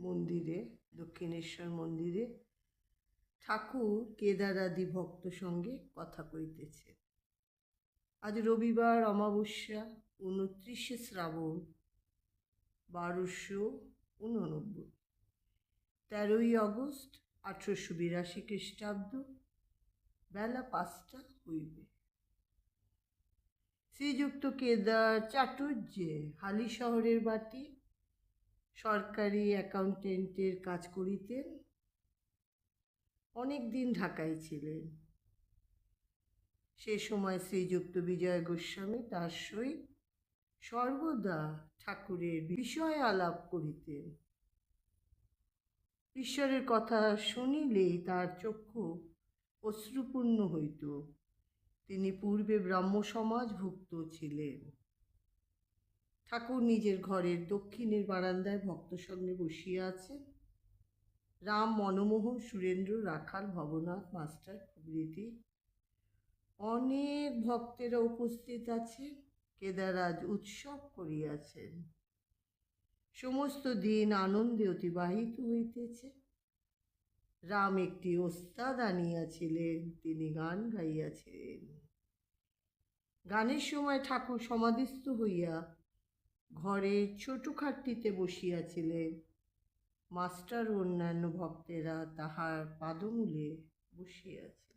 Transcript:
মন্দিরে, দক্ষিণেশ্বর মন্দিরে ঠাকুর কেদারাদি ভক্ত সঙ্গে কথা কইতেছে। আজ রবিবার অমাবস্যা, 29শে শ্রাবণ, 1289, 13ই অগস্ট 1882 খ্রিস্টাব্দ, বেলা 5টা হইবে। শ্রীযুক্ত কেদার চাটুর্যে হালি শহরের বাটি সরকারি অ্যাকাউন্টেন্টের কাজ করিতেন। অনেক দিন ঢাকায় ছিলেন। সে সময় শ্রীযুক্ত বিজয় গোস্বামী তার সহিত সর্বদা ঠাকুরের বিষয়ে আলাপ করিতেন। ঈশ্বরের কথা শুনিলেই তার চক্ষু অশ্রুপূর্ণ হইত। তিনি পূর্বে ব্রাহ্ম সমাজভুক্ত ছিলেন। ঠাকুর নিজের ঘরের দক্ষিণের বারান্দায় ভক্ত সঙ্গে বসিয়া আছেন। রাম, মনমোহন, সুরেন্দ্র, রাখাল, ভবনাথ মাস্টার প্রভৃতি অনেক ভক্তেরা উপস্থিত আছেন। কেদার আজ উৎসব করিয়াছেন। সমস্ত দিন আনন্দে অতিবাহিত হইতেছে। রাম একটি ওস্তাদ আনিয়াছিলেন, তিনি গান গাইয়াছিলেন। গানের সময় ঠাকুর সমাধিস্থ হইয়া ঘরের ছোট খাটটিতে বসিয়াছিলেন। মাস্টার ও অন্যান্য ভক্তেরা তাহার পাদমূলে বসিয়াছে।